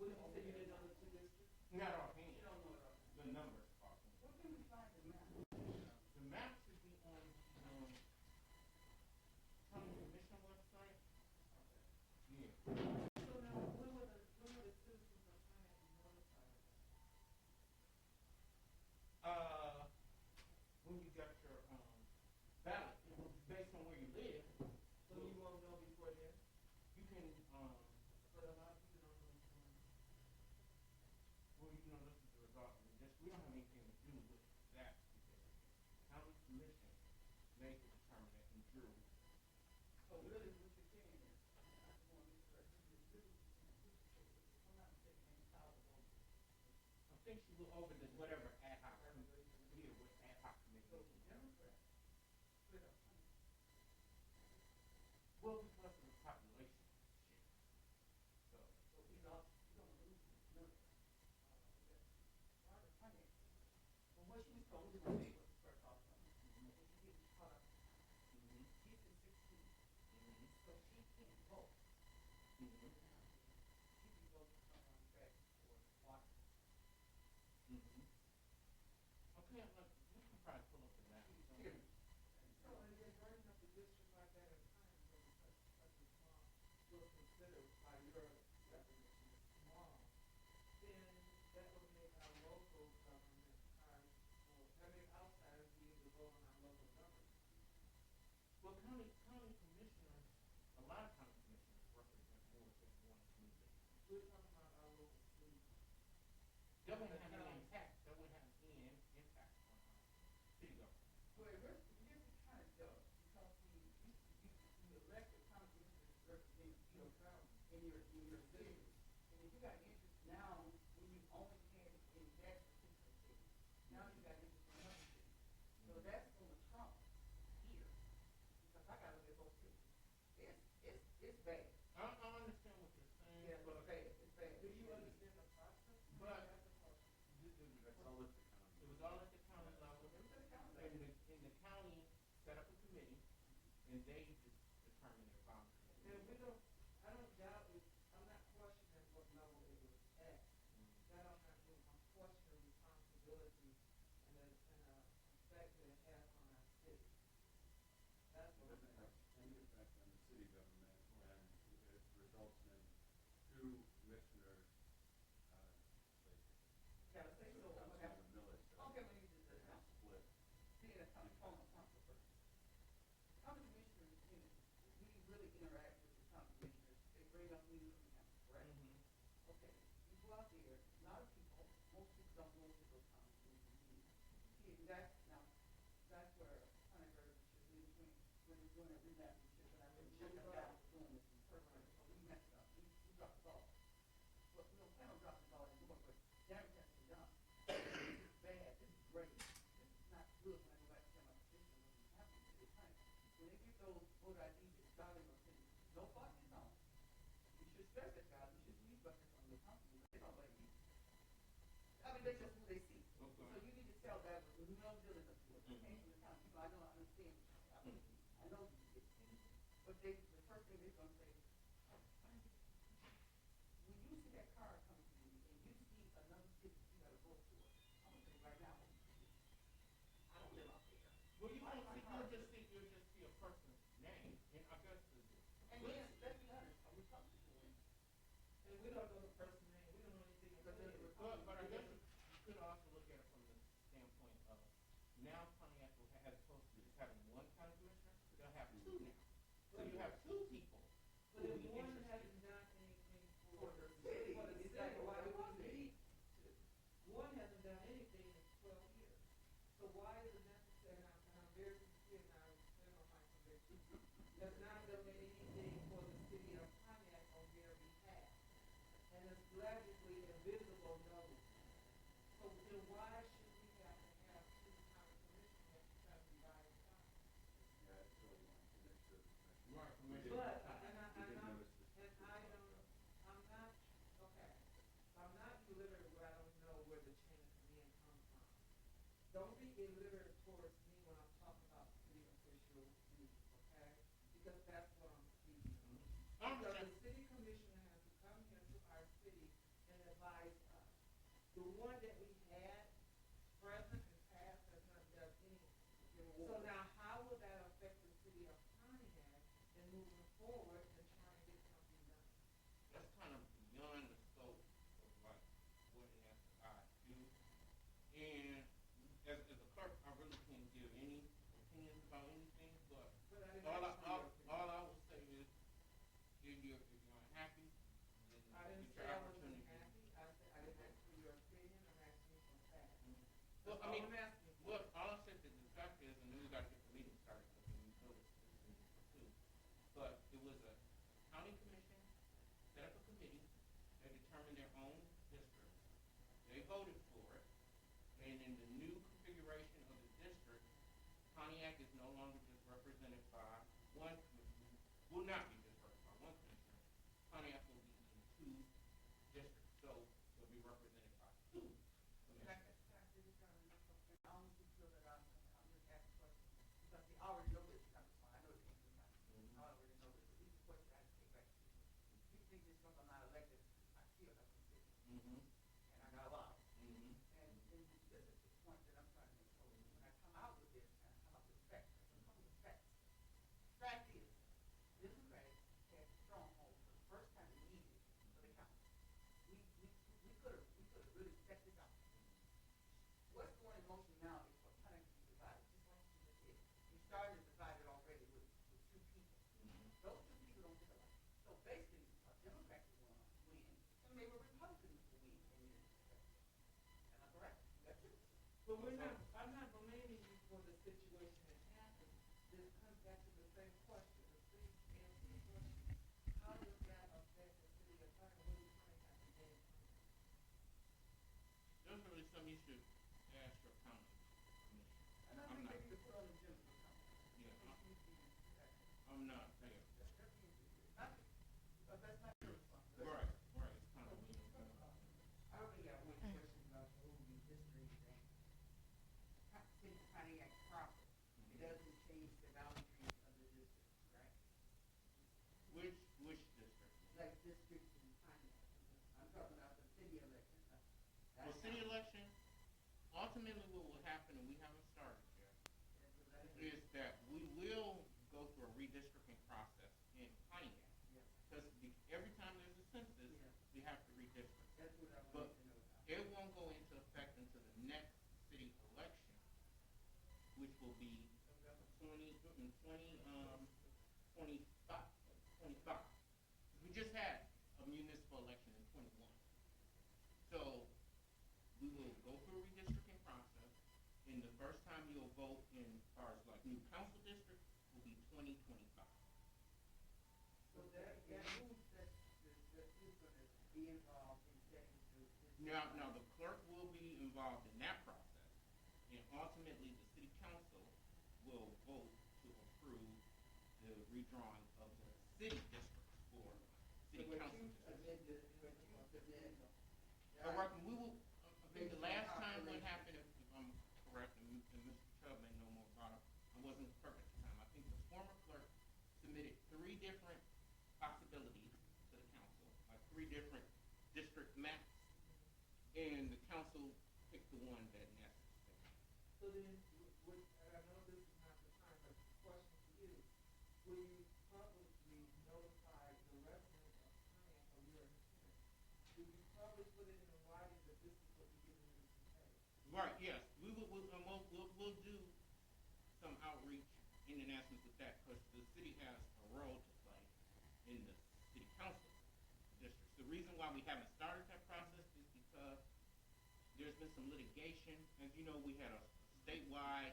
What did you say you didn't know the two districts? Not offhand. You don't know it offhand. The numbers are offhand. Where can we find the map? The map should be on the county commission website. Okay. Yeah. So now, when were the citizens of Pontiac notified of that? When you got your ballot, it was based on where you live. So you won't know before then? You can But a lot of people don't know until. well, this is the result of the district. We don't have anything to do with that specific. County commission made the determination and drew. So really what you're saying is, I just want to be correct, you're really, if I'm not mistaken, ain't power over. I think she will over the whatever ad hoc here with ad hoc committee. So the Democrats split up Pontiac. Well, because of the population shift. So So we lost, we're gonna lose another. Robert Pontiac. Well, what she was told, we're gonna say was first off, if you get caught up in time. mm-hmm. She's in 16, Mm-hmm. so she can't vote. Mm-hmm. She can vote back for Washington. Mm-hmm. Okay, look, we can probably pull up the map. Here. So, and then burning up a district like that at times, when it's such a small, will consider by your definition is small, then that would make our local government hard for, that make outsiders be able to vote on our local government. Well, county commissioners, a lot of county commissioners represent more than one community. We're talking about our local cities. That wouldn't have any impact. That wouldn't have any impact on our city government. Well, here's the kind of does, because you elect a county commissioner to represent your county in your city. And if you got interest now, when you only had it in that particular city, now you got interest in another city. So that's gonna trump here, because I gotta look at both cities. It's bad. I understand what you're saying. Yeah, but it's bad, it's bad. Do you understand the process? But- That's the question. That's all at the county. It was all at the county level. It was at the county And level. the county set up a committee, and they just determined their boundaries. And we don't, I don't doubt it, I'm not questioning what level it was at. That I'm not doing, I'm questioning responsibility and the effect that it has on our city. That's It what I'm doesn't have saying. any effect on the city government, and it results in two commissioners, Yeah, I think so. council What and millage. Okay, when you just said that. Split. See, that's how council first. County commissioners, we really interact with the county commissioners. They bring up news and have, correct? Mm-hmm. Okay, you go out there, a lot of people, most people don't go to those county commission meetings. See, that's where Hunter should be when we're doing a revamp, we should, but I really shut them down for doing this in the first place. So we messed up, we dropped the ball. But we don't plan on dropping the ball anymore, but damage has been done. This is bad, this is great, this is not good when I go back to my position, when it happens to the time. When they get those voter IDs, it's starting to say, no buckets on. We should stress that, guys, we should leave buckets on the company, they don't like you. I mean, that's just who they see. Okay. So you need to tell that with no diligence to it. Came from the county, I know, I understand, I know you did. But the first thing they're gonna say, when you see that car coming to you and you see another city you gotta vote for, I'm gonna say right now, I don't live out there. Well, you'll Just just see a person's name, and I guess and then, let's be honest, are we talking to him? And we don't know the person's name, we don't know anything about it. but I guess you could also look at it from the standpoint of now Pontiac will have, as opposed to just having one county commissioner, they'll have two now. So you have two people. But if one hasn't done anything for the city, exactly why do we need to? One hasn't done anything in 12 years. So why is it necessary, and I'm very sincere now, stand on my conviction, has not done anything for the city of Pontiac on their behalf? And it's logically invisible no. So then why should we have to have two county commissioners because we buy a time? Yeah, it's really one commissioner. Right, We commissioner. didn't- But, we didn't notice this. I'm not, okay, I'm not illiterate where I don't know where the chain of command comes from. Don't be illiterate towards me when I'm talking about city official duties, okay? Because that's what I'm speaking of. I Because understand. the city commissioner has to come here to our city and applies us. The one that we had present and past has not done anything. So now, how will that affect the city of Pontiac in moving forward and trying to get something done? That's kind of beyond the scope of like what an SI do. And as a clerk, I really can't give any opinions about anything, but But I didn't ask for your opinion. all I will say is, if you're unhappy, then I didn't it's say your I wasn't opportunity. happy, I said, I didn't ask for your opinion, I'm asking for facts. Well, That's I mean, all I'm asking for. look, all I said that the fact is, and then we gotta get the meeting started, because we noticed this in too. But it was a county commission, set up a committee, they determined their own district. They voted for it, and in the new configuration of the district, Pontiac is no longer just represented by one commissioner, will not be just represented by one commissioner. Pontiac will be in two districts, so will be represented by two Can I commissioners. say this, something? I honestly feel that I'm just asking questions, because see, I already know this, I know the answer, I already know this, but these are questions I have to take back to people. People think just because I'm not elected, I still have some business, Mm-hmm. and I got a lot. Mm-hmm. And this is the point that I'm trying to make, so when I come out with this, and I come up with facts, I come up with facts. Fact is, Democrats had strongholds for the first time we needed for the county. We could have really set this out. What's going in motion now is for Pontiac to be divided, just like you just did. You started to divide it already with two people. Those two people don't think alike. So basically, a Democrat will win, and maybe a Republican will win in this respect. Am I correct? That's it. But I'm not blaming you for the situation that happened. This comes back to the same question, please answer the question. How does that affect the city of Pontiac? What does Pontiac have to gain from it? Those are really something you should ask your county commissioner. And I think they need to put on the agenda for council. Yeah, It needs to be discussed. I'm not there. That needs to be, not, because that's not your responsibility. Right, right, it's kind So of we weird. can talk about it. I only got one question about the whole redistricting thing. City of Pontiac proper, it doesn't change the boundaries of the districts, right? Which district? Like districts in Pontiac. I'm talking about the city election. Well, city election, ultimately what will happen, and we haven't started yet, is that we will go through a redistricting process in Pontiac. Yeah, Because every time there's a census, Yeah. we have to redistrict. that's what I But wanted to know about. it won't go into effect until the next city election, which will be 25. We just had a municipal election in 21. So we will go through a redistricting process, and the first time you'll vote in as far as like new council districts will be 2025. So that moves that who's gonna be involved in setting the. Now the clerk will be involved in that process, and ultimately the city council will vote to approve the redrawing of the city districts for city council districts. We will, I think the last time what happened, if I'm correct, and Mr. Chubb may know more about it, I wasn't perfect at the time. I think the former clerk submitted 3 different possibilities to the council, like 3 different district maps, and the council picked the one that in essence picked. So then, I know this is not the time, but the question to you, will you publicly notify the residents of Pontiac of your intent? Will you probably put it in writing that this is what we're giving you to pay? Right, yes, we'll do some outreach in announcements with that, because the city has a role to play in the city council districts. The reason why we haven't started that process is because there's been some litigation. As you know, we had a statewide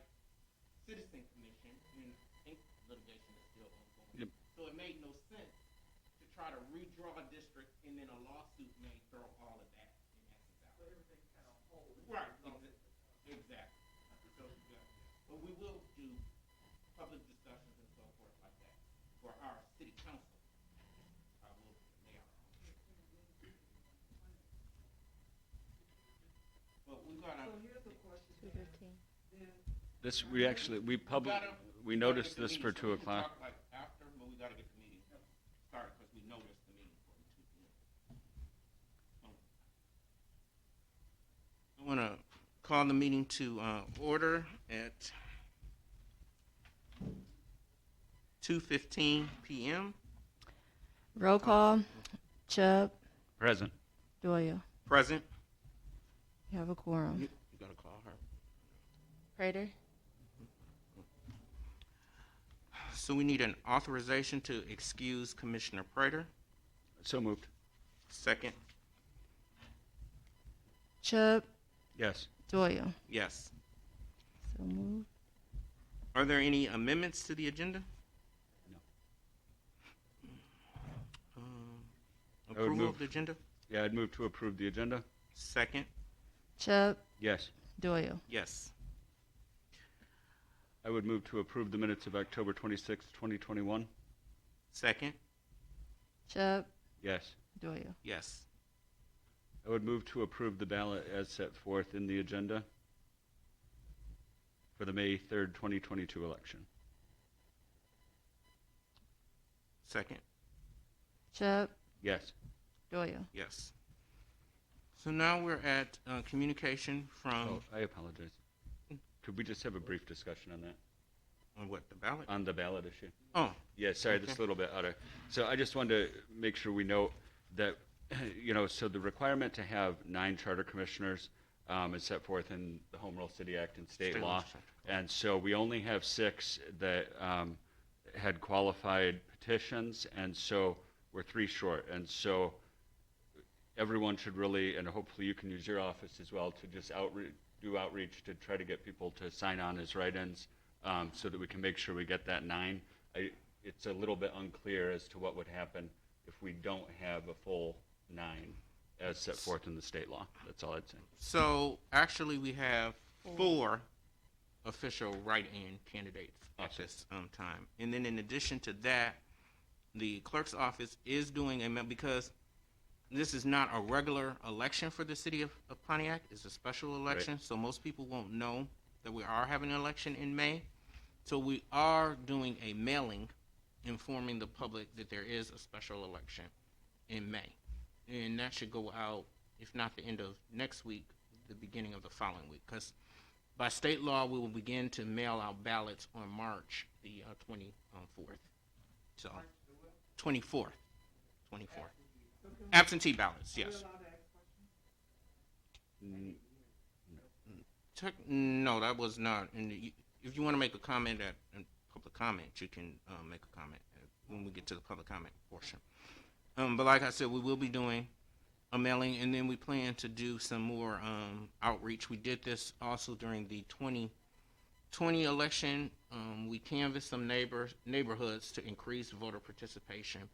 citizen commission, and I think litigation is still ongoing. Yep. So it made no sense to try to redraw a district, and then a lawsuit may throw all of that in essence out. So everything's kind of on hold. Right, exactly. So, yeah. But we will do public discussions and so forth like that for our city council. I will, they are on. But we gotta. So here's a question then. This, we noticed this for 2 o'clock. Like after, but we gotta get the meeting started, because we noticed the meeting for 2 p.m. want to call the meeting to order at 2:15 p.m. Roll call. Chubb. Present. Doyle. Present. You have a quorum. You got to call her. Prater. So we need an authorization to excuse Commissioner Prater. So moved. Second. Chubb. Yes. Doyle. Yes. So moved. Are there any amendments to the agenda? No. I would Approval move. of the agenda? Yeah, I'd move to approve the agenda. Second. Chubb. Yes. Doyle. Yes. I would move to approve the minutes of October 26, 2021. Second. Chubb. Yes. Doyle. Yes. I would move to approve the ballot as set forth in the agenda for the May 3rd, 2022 election. Second. Chubb. Yes. Doyle. Yes. So now we're at communication from Oh, I apologize. Could we just have a brief discussion on that? on what, the ballot? On the ballot issue? Oh, Yeah, sorry, this is a little bit out of. So I just wanted to make sure we know that, so the requirement to have 9 charter commissioners is set forth in the Home Rule City Act and state State law. law. And so we only have 6 that had qualified petitions, and so we're 3 short. And so everyone should really, and hopefully you can use your office as well, to just do outreach to try to get people to sign on as write-ins, so that we can make sure we get that 9. It's a little bit unclear as to what would happen if we don't have a full 9 as set forth in the state law. That's all I'd say. so actually we have 4 official write-in candidates at Awesome. this time. And then in addition to that, the clerk's office is doing because this is not a regular election for the city of Pontiac. It's a special election, so most people won't know that we are having an election in May. So we are doing a mailing informing the public that there is a special election in May. And that should go out, if not the end of next week, the beginning of the following week. Because by state law, we will begin to mail out ballots on March the 24th. So, 24th. 24th. Absentee ballots, yes. Are we allowed to ask questions? No, that was not. If you want to make a comment in public comment, you can make a comment when we get to the public comment portion. But like I said, we will be doing a mailing, and then we plan to do some more outreach. We did this also during the 2020 election. We canvassed some neighborhoods to increase voter participation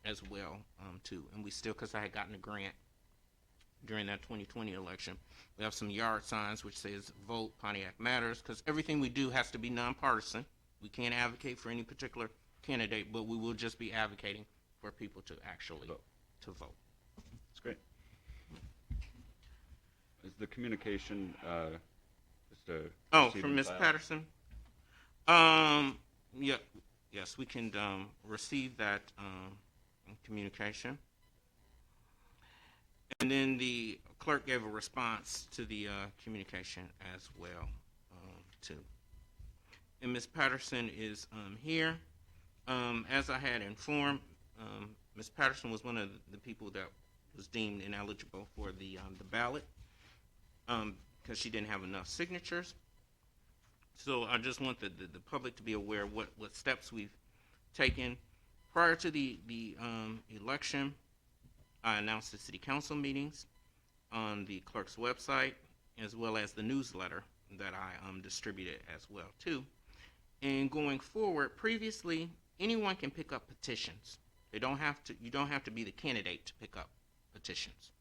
as well, too. And we still, because I had gotten a grant during that 2020 election, we have some yard signs which says "Vote Pontiac Matters," because everything we do has to be nonpartisan. We can't advocate for any particular candidate, but we will just be advocating for people to actually Vote. vote. That's great. Is the communication just a Oh, receiving from Ms. file? Patterson? Yeah, yes, we can receive that communication. And then the clerk gave a response to the communication as well, too. And Ms. Patterson is here. As I had informed, Ms. Patterson was one of the people that was deemed ineligible for the ballot because she didn't have enough signatures. So I just want the public to be aware of what steps we've taken. Prior to the election, I announced the city council meetings on the clerk's website, as well as the newsletter that I distributed as well too. And going forward, previously anyone can pick up petitions. You don't have to be the candidate to pick up petitions.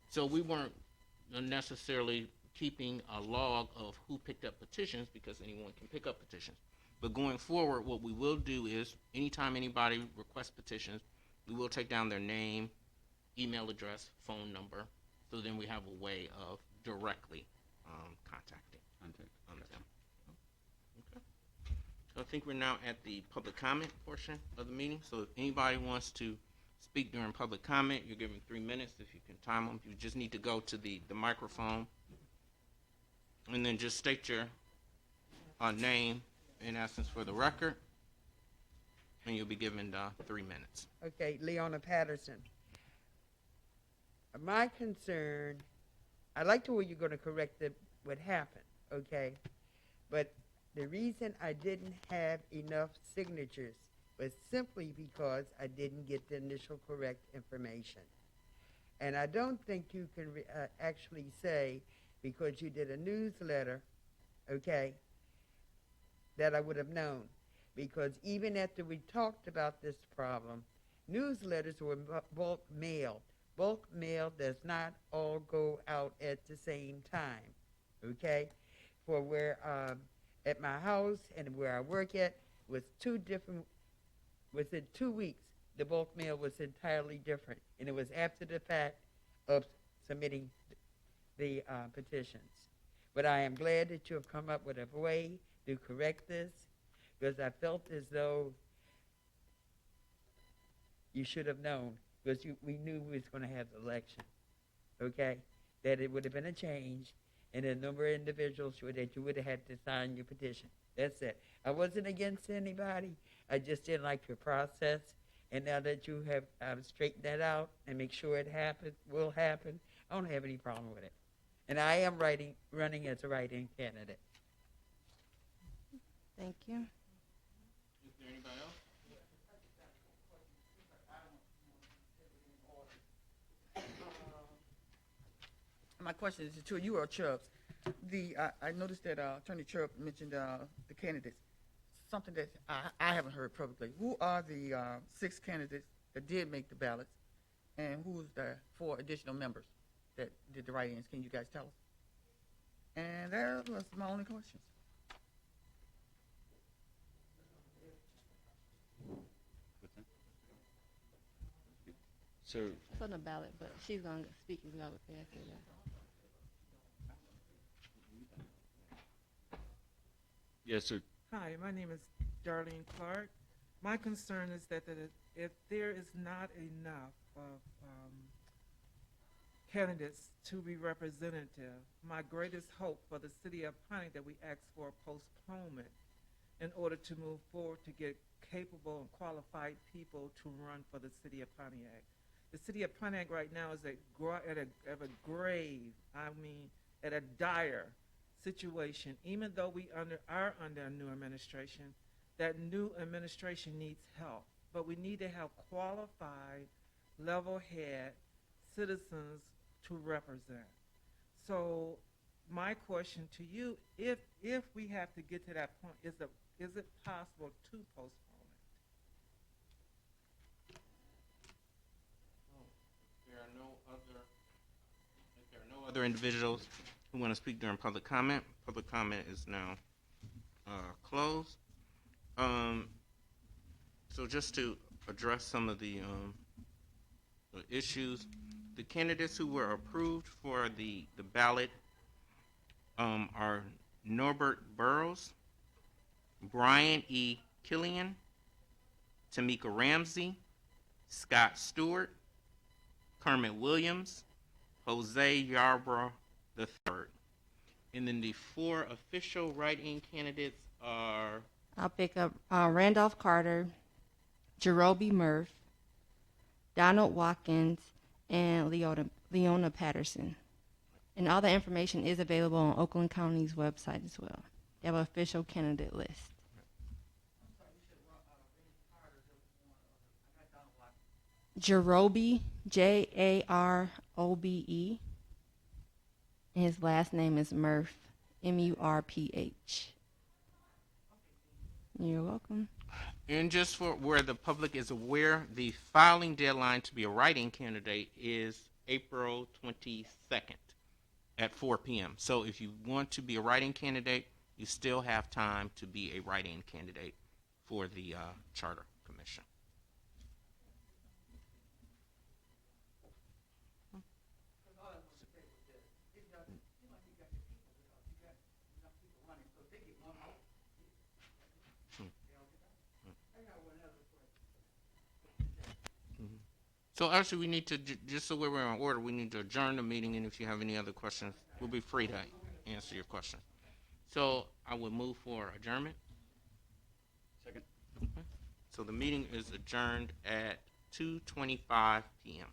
So we weren't necessarily keeping a log of who picked up petitions because anyone can pick up petitions. But going forward, what we will do is anytime anybody requests petitions, we will take down their name, email address, phone number, so then we have a way of directly contacting them. Okay. So I think we're now at the public comment portion of the meeting. So if anybody wants to speak during public comment, you're given 3 minutes if you can time them. You just need to go to the microphone And then just state your name in essence for the record, and you'll be given 3 minutes. Okay, Leona Patterson. My concern, I like the way you're going to correct what happened, okay? But the reason I didn't have enough signatures was simply because I didn't get the initial correct information. And I don't think you can actually say, because you did a newsletter, okay, that I would have known. Because even after we talked about this problem, newsletters were bulk mailed. Bulk mail does not all go out at the same time, okay? For where, at my house and where I work at, was within 2 weeks, the bulk mail was entirely different. And it was after the fact of submitting the petitions. But I am glad that you have come up with a way to correct this, because I felt as though you should have known, because we knew we was going to have the election, okay? That it would have been a change, and a number of individuals that you would have had to sign your petition. That's it. I wasn't against anybody. I just didn't like your process. And now that you have straightened that out and make sure it will happen, I don't have any problem with it. And I am running as a write-in candidate. Thank you. Is there anybody else? My question is to you or Chubbs. I noticed that Attorney Chubb mentioned the candidates. Something that I haven't heard publicly. Who are the 6 candidates that did make the ballots, and who's the 4 additional members that did the write-ins? Can you guys tell us? And that was my only questions. So, It's on the ballot, but she's going to speak about it after that. yeah, so Hi, my name is Darlene Clark. My concern is that if there is not enough of candidates to be representative, my greatest hope for the city of Pontiac that we ask for postponement in order to move forward to get capable and qualified people to run for the city of Pontiac. The city of Pontiac right now is at a grave, at a dire situation. Even though we are under a new administration, that new administration needs help. But we need to have qualified, level-head citizens to represent. So my question to you, if we have to get to that point, is it possible to postpone it? If there are no other individuals who want to speak during public comment is now closed. So just to address some of the issues, the candidates who were approved for the ballot are Norbert Burrows, Brian E. Killian, Tamika Ramsey, Scott Stewart, Kermit Williams, Jose Yarbrough III. And then the 4 official write-in candidates are I'll pick up Randolph Carter, Jeroby Murph, Donald Watkins, and Leona Patterson. And all the information is available on Oakland County's website as well. They have an official candidate list. Jeroby, Jarobe, and his last name is Murph, Murph. You're welcome. And just for where the public is aware, the filing deadline to be a write-in candidate is April 22nd at 4 p.m. So if you want to be a write-in candidate, you still have time to be a write-in candidate for the Charter Commission. So actually, we need to, just so we're in order, we need to adjourn the meeting, and if you have any other questions, we'll be free to answer your question. So I would move for adjournment. Second. So the meeting is adjourned at 2:25 p.m.